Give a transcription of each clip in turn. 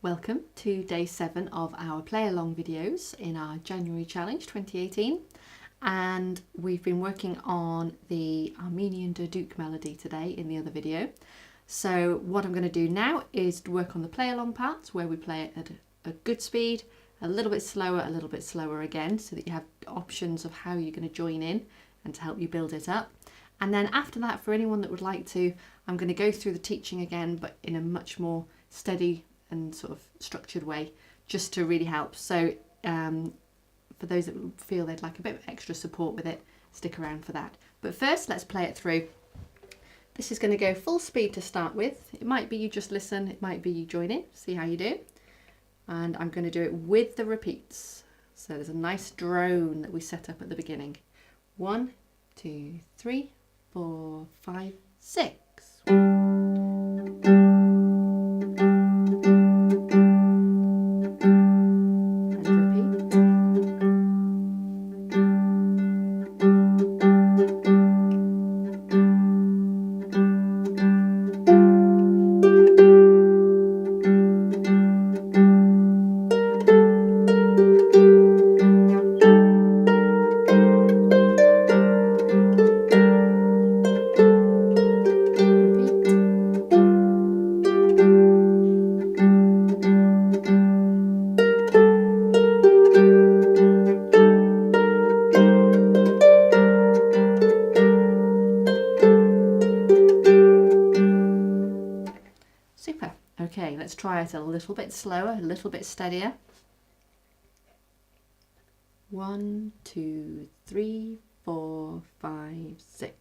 Welcome to day 7 of our play along videos in our January challenge 2018, and we've been working on the Armenian Duduk melody today in the other video. So what I'm going to do now is work on the play along parts where we play it at a good speed, a little bit slower again, so that you have options of how you're going to join in and to help you build it up. And then after that, for anyone that would like to, I'm going to go through the teaching again, but in a much more steady and sort of structured way, just to really help. So for those that feel they'd like a bit of extra support with it, stick around for that. But first, let's play it through. This is going to go full speed to start with. It might be you just listen, it might be you join in, see how you do. And I'm going to do it with the repeats. So there's a nice drone that we set up at the beginning. 1, 2, 3, 4, 5, 6. Super. Okay, let's try it a little bit slower, a little bit steadier. 1, 2, 3, 4, 5, 6.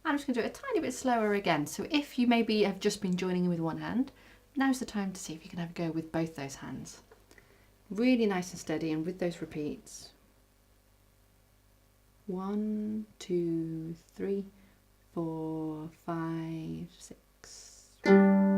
I'm just going to do it a tiny bit slower again. So if you maybe have just been joining in with one hand, now's the time to see if you can have a go with both those hands. Really nice and steady, and with those repeats. 1, 2, 3, 4, 5, 6. 2, 4, 5, 6.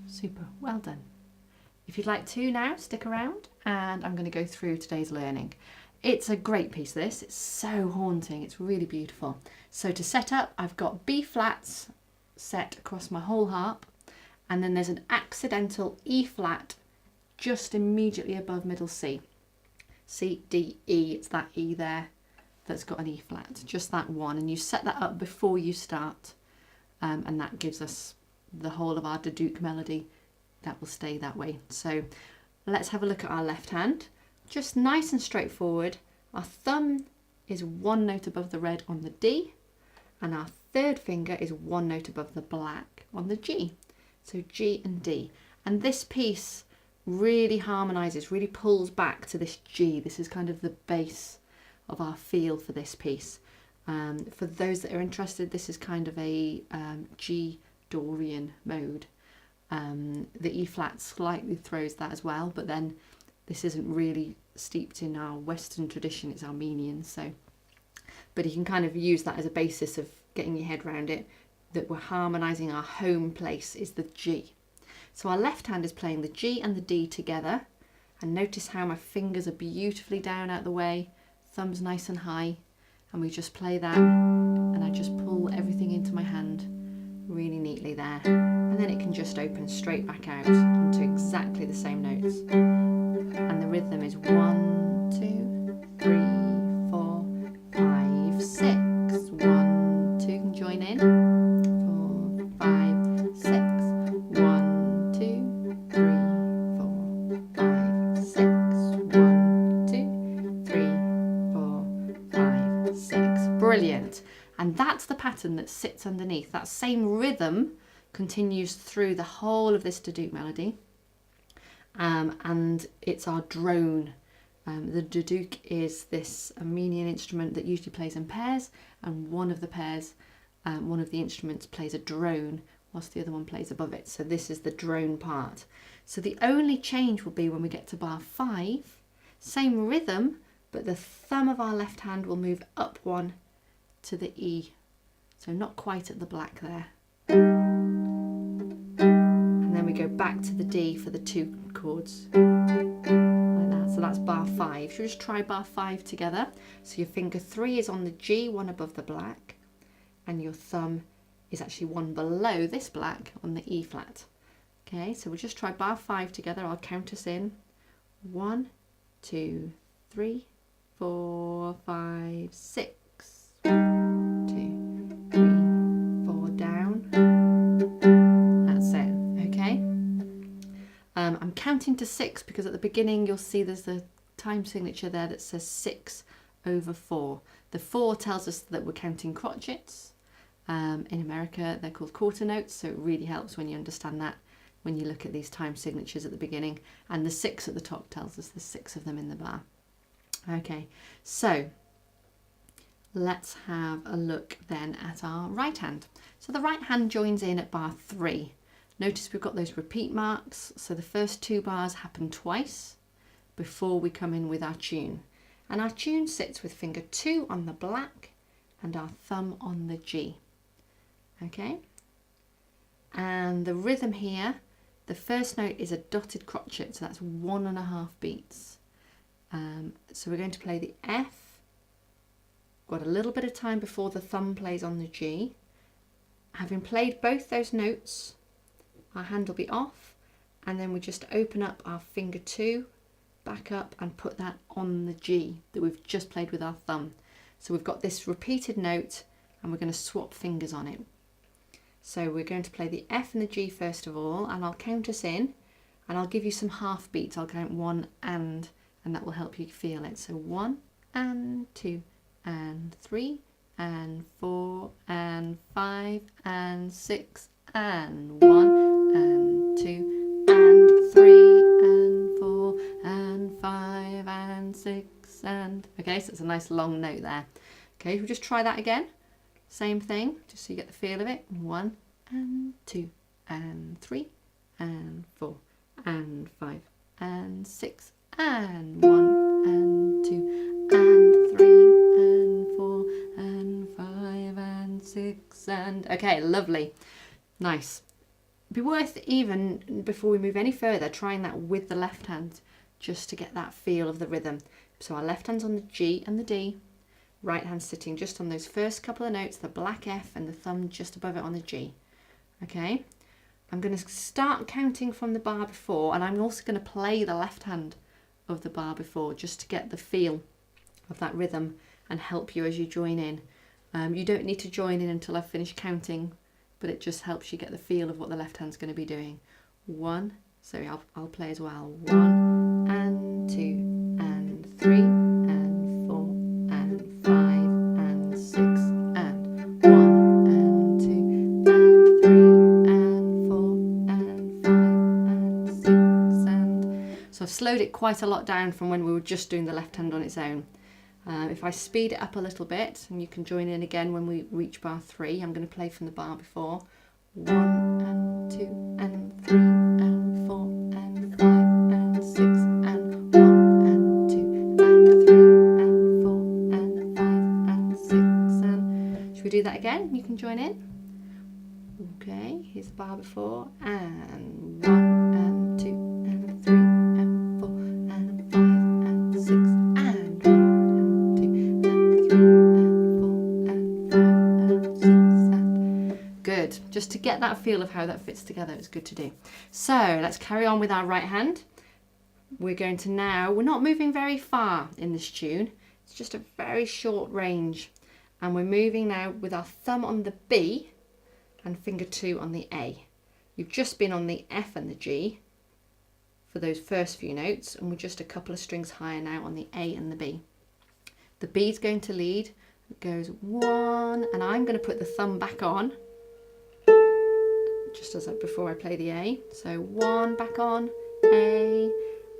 Super, well done. If you'd like to now, stick around and I'm going to go through today's learning. It's a great piece, this. It's so haunting, it's really beautiful. So to set up, I've got B flats set across my whole harp, and then there's an accidental E flat just immediately above middle C. C, D, E, it's that E there that's got an E flat, just that one, and you set that up before you start, and that gives us the whole of our Duduk melody. That will stay that way. So let's have a look at our left hand. Just nice and straightforward. Our thumb is 1 note above the red on the D, and our third finger is 1 note above the black on the G. So G and D. And this piece really harmonises, really pulls back to this G. This is kind of the base of our feel for this piece. For those that are interested, this is kind of a G Dorian mode. The E flat slightly throws that as well, but then this isn't really steeped in our Western tradition, it's Armenian, so. But you can kind of use that as a basis of getting your head around it, that we're harmonising our home place is the G. So our left hand is playing the G and the D together, and notice how my fingers are beautifully down out the way, thumbs nice and high, and we just play that, and I just pull everything into my hand really neatly there, and then it can just open straight back out onto exactly the same notes. And the rhythm is 1, 2, 3, 4, 5, 6. 1, 2, can join in. 4, 5, 6. 1, 2, 3, 4, 5, 6. 1, 2, 3, 4, 5, 6. Brilliant. And that's the pattern that sits underneath. That same rhythm continues through the whole of this Duduk melody. And it's our drone. The Duduk is this Armenian instrument that usually plays in pairs, and one of the pairs, one of the instruments plays a drone whilst the other one plays above it. So this is the drone part. So the only change will be when we get to bar 5, same rhythm, but the thumb of our left hand will move up one to the E. So not quite at the black there. And then we go back to the D for the 2 chords. Like that. So that's bar 5. Should we just try bar 5 together? So your finger 3 is on the G, one above the black, and your thumb is actually one below this black on the E flat. Okay, so we'll just try bar 5 together. I'll count us in. 1, 2, 3, 4, 5, 6. 2, 3, 4, down. That's it, okay? I'm counting to 6 because at the beginning you'll see there's a time signature there that says 6 over 4. The 4 tells us that we're counting crotchets. In America they're called quarter notes, so it really helps when you understand that when you look at these time signatures at the beginning. And the 6 at the top tells us there's 6 of them in the bar. Okay, so let's have a look then at our right hand. So the right hand joins in at bar 3. Notice we've got those repeat marks, so the first 2 bars happen twice before we come in with our tune. And our tune sits with finger 2 on the black and our thumb on the G. Okay? And the rhythm here, the first note is a dotted crotchet, so that's 1.5 beats. So we're going to play the F. Got a little bit of time before the thumb plays on the G. Having played both those notes, our hand will be off, and then we just open up our finger 2, back up and put that on the G that we've just played with our thumb. So we've got this repeated note and we're going to swap fingers on it. So we're going to play the F and the G first of all, and I'll count us in and I'll give you some half beats. I'll count 1 and that will help you feel it. So 1 and 2 and 3 and 4 and 5 and 6 and 1 and 2 and 3 and 4 and 5 and 6 and... Okay, so it's a nice long note there. Okay, we'll just try that again. Same thing, just so you get the feel of it. 1 and 2 and 3 and 4 and 5 and 6 and 1 and 2 and 3 and 4 and 5 and 6 and... Okay, lovely. Nice. Be worth, even before we move any further, trying that with the left hand just to get that feel of the rhythm. So our left hand's on the G and the D, right hand sitting just on those first couple of notes, the black F and the thumb just above it on the G. Okay, I'm going to start counting from the bar before, and I'm also going to play the left hand of the bar before just to get the feel of that rhythm and help you as you join in. You don't need to join in until I've finished counting, but it just helps you get the feel of what the left hand's going to be doing. 1, so I'll play as well. 1 and 2 and 3 and 4 and 5 and 6 and 1 and 2 and 3 and 4 and 5 and 6 and... So I've slowed it quite a lot down from when we were just doing the left hand on its own. If I speed it up a little bit, and you can join in again when we reach bar 3, I'm going to play from the bar before. 1 and 2 and 3 and 4 and 5 and 6 and 1 and 2 and 3 and 4 and 5 and 6 and... Should we do that again? You can join in. Okay, here's the bar before, and 1 and 2 and 3 and 4 and 5 and 6 and 1 and 2 and 3 and 4 and 5 and 6 and... Good. Just to get that feel of how that fits together, it's good to do. So let's carry on with our right hand. We're going to now, we're not moving very far in this tune, it's just a very short range, and we're moving now with our thumb on the B and finger 2 on the A. You've just been on the F and the G for those first few notes, and we're just a couple of strings higher now on the A and the B. The B is going to lead, it goes 1, and I'm going to put the thumb back on, just as before I play the A. So 1 back on, A,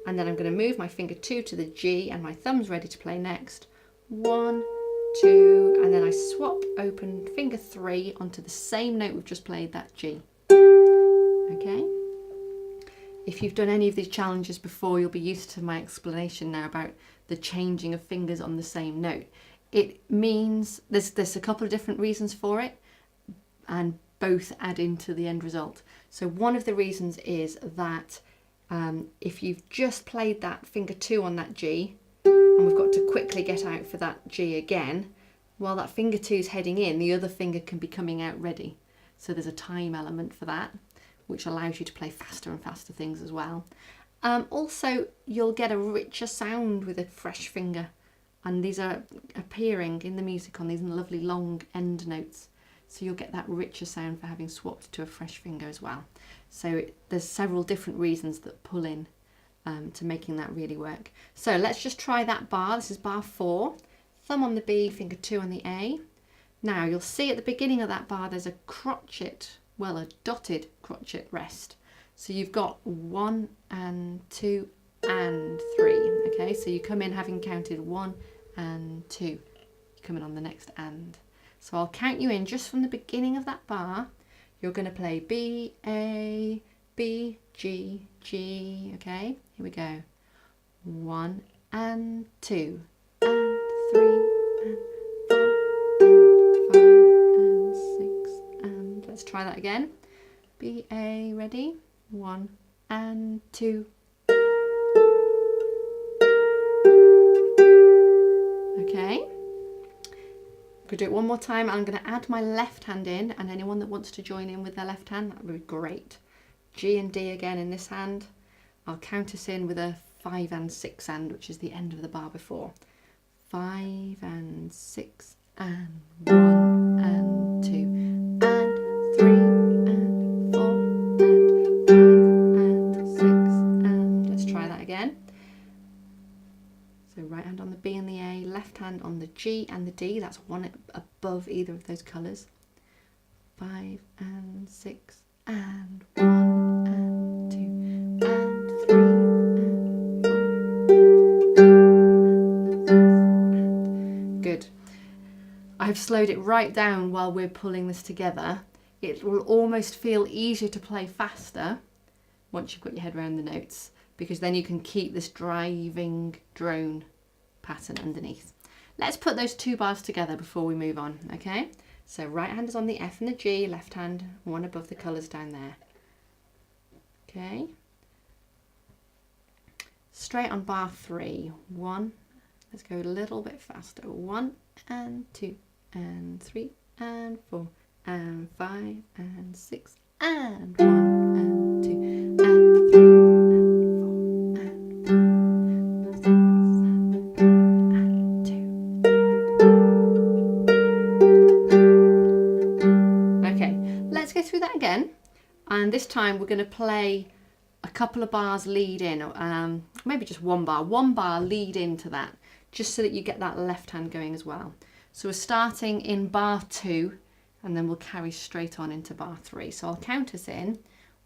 and then I'm going to move my finger 2 to the G, and my thumb's ready to play next. 1, 2, and then I swap open finger 3 onto the same note we've just played, that G. Okay. If you've done any of these challenges before, you'll be used to my explanation now about the changing of fingers on the same note. It means there's a couple of different reasons for it, and both add into the end result. So one of the reasons is that if you've just played that finger 2 on that G, and we've got to quickly get out for that G again, while that finger 2 is heading in, the other finger can be coming out ready. So there's a time element for that, which allows you to play faster and faster things as well. Also, you'll get a richer sound with a fresh finger, and these are appearing in the music on these lovely long end notes. So you'll get that richer sound for having swapped to a fresh finger as well. So there's several different reasons that pull in to making that really work. So let's just try that bar. This is bar 4. Thumb on the B, finger 2 on the A. Now you'll see at the beginning of that bar there's a crotchet, well, a dotted crotchet rest. So you've got 1 and 2 and 3. Okay, so you come in having counted 1 and 2. You come in on the next and. So I'll count you in just from the beginning of that bar. You're going to play B, A, B, G, G. Okay, here we go. 1 and 2 and 3 and 4 and 5 and 6 and... Let's try that again. B, A, ready? 1 and 2. Okay. I'm going to do it one more time. I'm going to add my left hand in, and anyone that wants to join in with their left hand, that would be great. G and D again in this hand. I'll count us in with a 5 and 6 and, which is the end of the bar before. 5 and 6 and 1 and 2 and 3 and 4 and 5 and 6 and... Let's try that again. So right hand on the B and the A, left hand on the G and the D, that's one above either of those colours. 5 and 6 and 1 and 2 and 3 and 4 and 6 and... Good. I've slowed it right down while we're pulling this together. It will almost feel easier to play faster once you've got your head around the notes, because then you can keep this driving drone pattern underneath. Let's put those 2 bars together before we move on, okay? So right hand is on the F and the G, left hand one above the colours down there. Okay. Straight on bar 3. 1, let's go a little bit faster. 1 and 2 and 3 and 4 and 5 and 6 and 1 and 2 and 3 and 4 and 5 and 6 and 2. Okay, let's go through that again, and this time we're going to play a couple of bars lead in, maybe just one bar lead into that, just so that you get that left hand going as well. So we're starting in bar 2, and then we'll carry straight on into bar 3. So I'll count us in.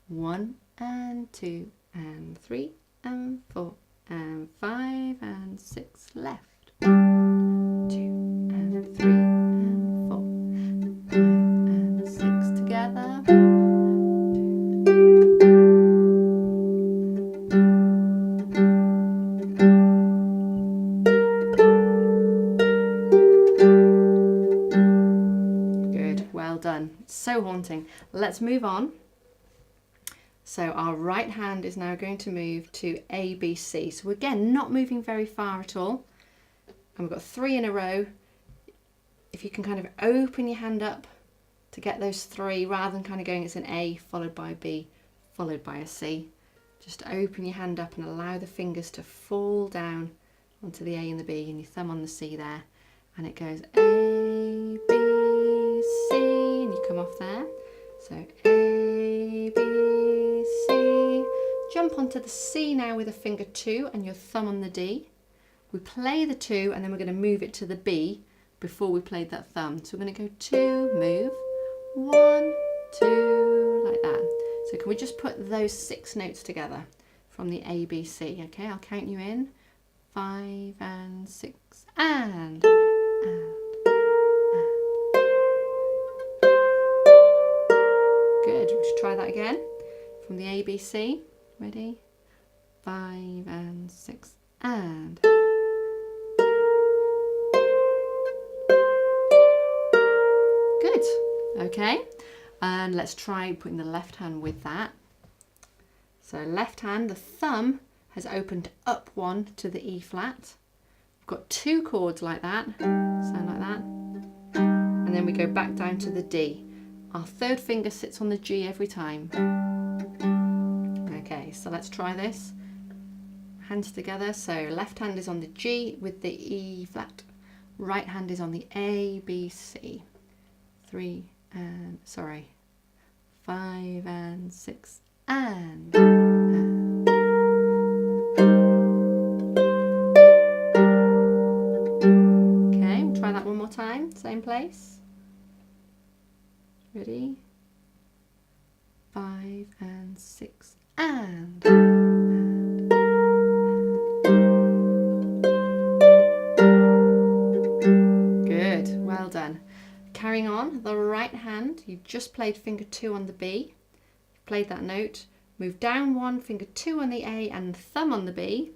1 and 2 and 3 and 4 and 5 and 6 left. 1 so haunting. Let's move on. So our right hand is now going to move to A, B, C. So again, not moving very far at all. And we've got 3 in a row. If you can kind of open your hand up to get those 3, rather than kind of going, it's an A followed by a B followed by a C. Just open your hand up and allow the fingers to fall down onto the A and the B and your thumb on the C there. And it goes A, B, C, and you come off there. So A, B, C. Jump onto the C now with a finger 2 and your thumb on the D. We play the 2 and then we're going to move it to the B before we played that thumb. So we're going to go 2, move, 1, 2, like that. So can we just put those 6 notes together from the A, B, C? Okay, I'll count you in. 5 and 6 and. Good, we'll just try that again from the A, B, C. Ready? 5 and 6 and. Good, okay. And let's try putting the left hand with that. So left hand, the thumb has opened up 1 to the E flat. We've got 2 chords like that, sound like that. And then we go back down to the D. Our 3rd finger sits on the G every time. Okay, so let's try this. Hands together, so left hand is on the G with the E flat. Right hand is on the A, B, C. 3 and, 5 and 6 and. Okay, we'll try that one more time, same place. Ready? 5 and 6 and. Good, well done. Carrying on, the right hand, you've just played finger 2 on the B, you've played that note, move down 1, finger 2 on the A and thumb on the B,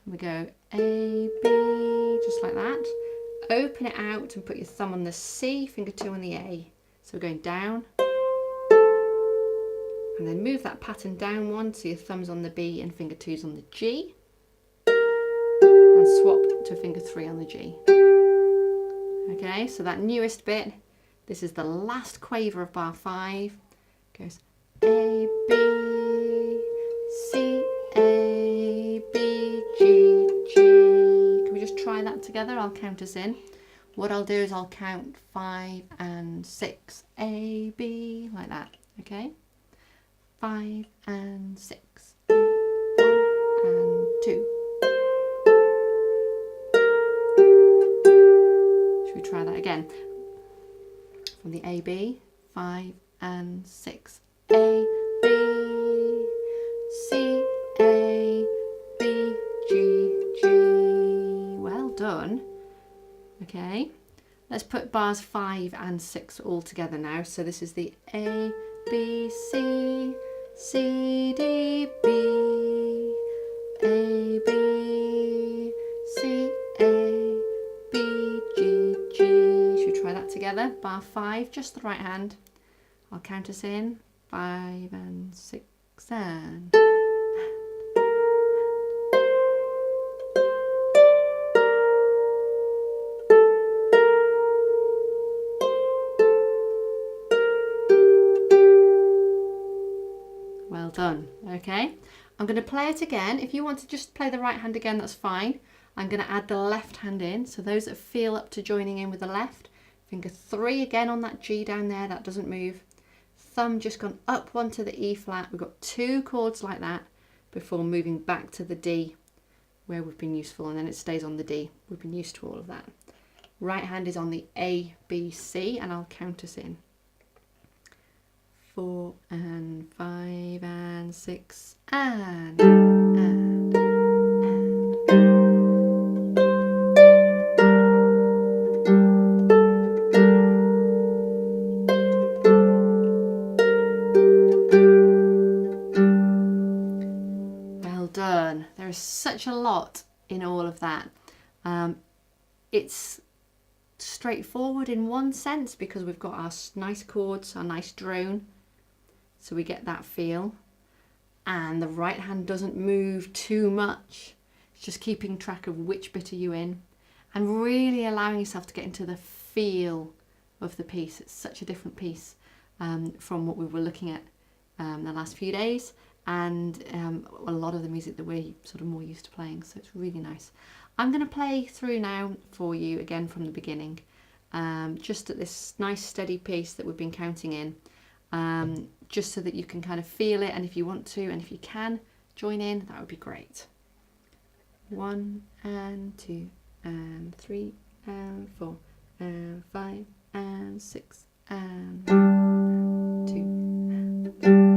and we go A, B, just like that. Open it out and put your thumb on the C, finger 2 on the A. So we're going down, and then move that pattern down 1, so your thumb's on the B and finger 2's on the G, and swap to finger 3 on the G. Okay, so that newest bit, this is the last quaver of bar 5. Goes A, B, C, A, B, G, G. Can we just try that together? I'll count us in. What I'll do is I'll count 5 and 6, A, B, like that. Okay, 5 and 6, 1 and 2. Should we try that again? From the A, B, 5 and 6, A, B, C, A, B, G, G. Well done. Okay, let's put bars 5 and 6 all together now. So this is the A, B, C, C, D, B, A, B, C, A, B, G, G. Should we try that together? Bar 5, just the right hand. I'll count us in. 5 and 6 and. Well done. Okay, I'm going to play it again. If you want to just play the right hand again, that's fine. I'm going to add the left hand in. So those that feel up to joining in with the left, finger 3 again on that G down there, that doesn't move. Thumb just gone up 1 to the E flat. We've got 2 chords like that before moving back to the D where we've been useful, and then it stays on the D. We've been used to all of that. Right hand is on the A, B, C, and I'll count us in. 4 and 5 and 6 and. Well done. There is such a lot in all of that. It's straightforward in one sense because we've got our nice chords, our nice drone, so we get that feel, and the right hand doesn't move too much. It's just keeping track of which bit are you in and really allowing yourself to get into the feel of the piece. It's such a different piece from what we were looking at the last few days, and a lot of the music that we're sort of more used to playing, so it's really nice. I'm going to play through now for you again from the beginning, just at this nice steady piece that we've been counting in, just so that you can kind of feel it, and if you want to and if you can join in, that would be great. 1 and 2 and 3 and 4 and 5 and 6 and 1, 2 and 3.